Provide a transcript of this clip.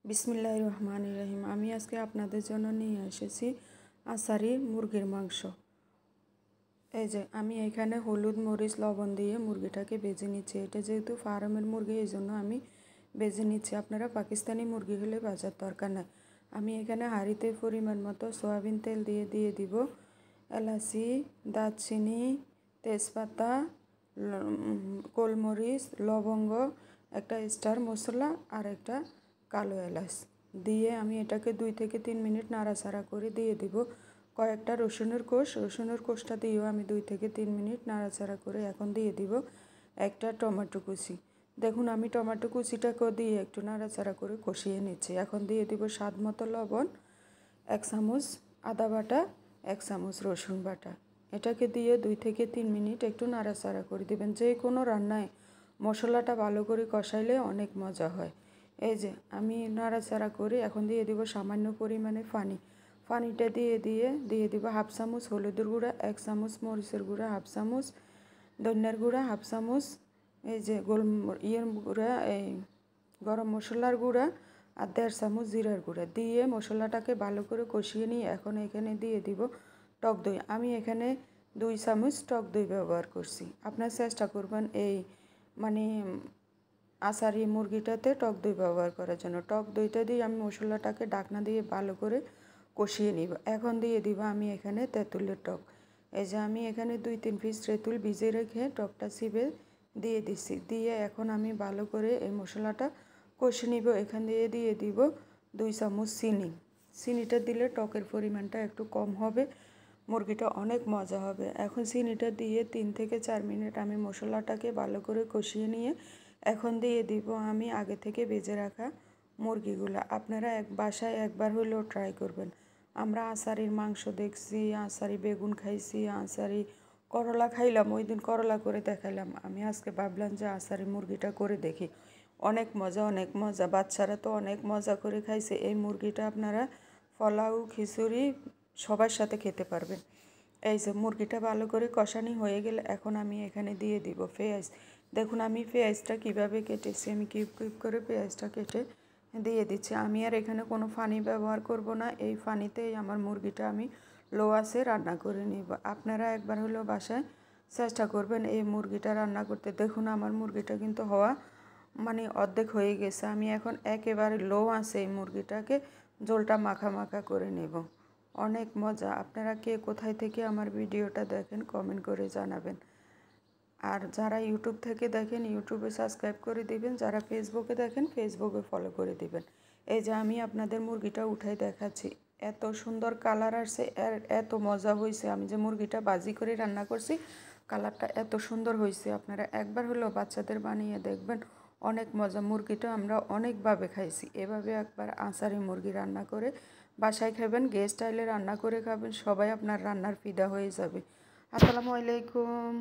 বিসমিল্লাহির রহমানির রহিম। আমি আজকে আপনাদের জন্য নিয়ে এসেছি আষাঢ়ি মুরগির মাংস। এই যে আমি এখানে হলুদ মরিচ লবণ দিয়ে মুরগিটাকে ভেজে নিচ্ছি। এটা যেহেতু ফার্মের মুরগি এই জন্য আমি ভেজে নিচ্ছি। আপনারা পাকিস্তানি মুরগি হলে ভাজার দরকার নেই। আমি এখানে হাঁড়িতে পরিমাণ মতো সয়াবিন তেল দিয়ে দিব এলাচি, দারচিনি, তেজপাতা, গোলমরিচ, লবঙ্গ, একটা স্টার মশলা আর একটা কালো এলাচ দিয়ে আমি এটাকে 2 থেকে 3 মিনিট নাড়াচাড়া করে দিয়ে দিব কয়েকটা রসুনের কোষটা দিয়েও আমি 2 থেকে 3 মিনিট নাড়াচাড়া করে এখন দিয়ে দিব একটা টমেটো কুচি। দেখুন আমি টমেটো কুচিটাকে দিয়ে একটু নাড়াচাড়া করে কষিয়ে নিচ্ছি। এখন দিয়ে দিব স্বাদ মতো লবণ, 1 চামচ আদা বাটা, 1 চামচ রসুন বাটা। এটাকে দিয়ে 2 থেকে 3 মিনিট একটু নাড়াচাড়া করে দিবেন। যে কোনো রান্নায় মশলাটা ভালো করে কষাইলে অনেক মজা হয়। এই যে আমি নাড়াচাড়া করে এখন দিয়ে দিব সামান্য পরিমাণে পানিটা দিয়ে দিব 1/2 চামচ হলুদের গুঁড়া, 1 চামচ মরিচের গুঁড়া, 1/2 চামচ ধনিয়ার গুঁড়া, 1/2 চামচ এই যে গুঁড়া, এই গরম মশলার গুঁড়া আর 1.5 চামচ জিরার গুঁড়া দিয়ে মশলাটাকে ভালো করে কষিয়ে নিয়ে এখন এখানে দিয়ে দিব টক দই। আমি এখানে 2 চামচ টক দই ব্যবহার করছি। আপনারা চেষ্টা করবেন এই আষাঢ়ি মুরগিটাতে টক দই ব্যবহার করার জন্য। টক দইটা দিয়ে আমি মশলাটাকে ঢাকনা দিয়ে ভালো করে কষিয়ে নিব। এখন দিয়ে দিব আমি এখানে তেঁতুলের টক। এই যে আমি এখানে 2-3 পিস তেঁতুল ভিজে রেখে টকটা চিপে দিয়ে দিচ্ছি। দিয়ে এখন আমি ভালো করে এই মশলাটা কষিয়ে নিব। এখান দিয়ে দিব 2 চামচ চিনিটা দিলে টকের পরিমাণটা একটু কম হবে, মুরগিটা অনেক মজা হবে। এখন চিনিটা দিয়ে 3 থেকে 4 মিনিট আমি মশলাটাকে ভালো করে কষিয়ে নিয়ে এখন দিয়ে দিব আমি আগে থেকে ভেজে রাখা মুরগিগুলো। আপনারা বাসায় একবার হলেও ট্রাই করবেন। আমরা আষাঢ়ির মাংস দেখছি, আষাঢ়ি বেগুন খাইছি, আষাঢ়ি করলা খাইলাম, ওই দিন করলা করে দেখাইলাম। আমি আজকে ভাবলাম যে আষাঢ়ি মুরগিটা করে দেখি। অনেক মজা, বাচ্চারা তো অনেক মজা করে খাইছে। এই মুরগিটা আপনারা পোলাও, খিচুড়ি সবার সাথে খেতে পারবেন। এই যে মুরগিটা ভালো করে কষানি হয়ে গেলে এখন আমি এখানে দিয়ে দিব পেঁয়াজ। দেখুন আমি পেঁয়াজটা কীভাবে কেটেছি, আমি কিউব করে পেঁয়াজটা কেটে দিয়ে দিচ্ছি। আমি আর এখানে কোনো পানি ব্যবহার করব না। এই পানিতেই আমার মুরগিটা আমি লো আঁচে রান্না করে নিব। আপনারা একবার হলেও বাসায় চেষ্টা করবেন এই মুরগিটা রান্না করতে। দেখুন আমার মুরগিটা কিন্তু হওয়া অর্ধেক হয়ে গেছে। আমি এখন একেবারে লো আঁচে এই মুরগিটাকে ঝোলটা মাখা করে নেব। অনেক মজা। আপনারা কে কোথায় থেকে আমার ভিডিওটা দেখেন কমেন্ট করে জানাবেন। আর যারা ইউটিউব থেকে দেখেন ইউটিউবে সাবস্ক্রাইব করে দিবেন, যারা ফেসবুকে দেখেন ফেসবুকে ফলো করে দিবেন। এই যে আমি আপনাদের মুরগিটা উঠাই দেখাচ্ছি। এত সুন্দর কালার আসছে, এত মজা হয়েছে। আমি যে মুরগিটা ভাজি করে রান্না করছি, কালারটা এত সুন্দর হয়েছে। আপনারা একবার হলেও বাচ্চাদের বানিয়ে দেখবেন, অনেক মজা। মুরগিটা আমরা অনেকভাবে খাইছি। এভাবে একবার আষাঢ়ি মুরগি রান্না করে বাসায় খাবেন, গেস্ট স্টাইলে রান্না করে খাবেন, সবাই আপনার রান্নার ফিদা হয়ে যাবে। আসসালামু আলাইকুম।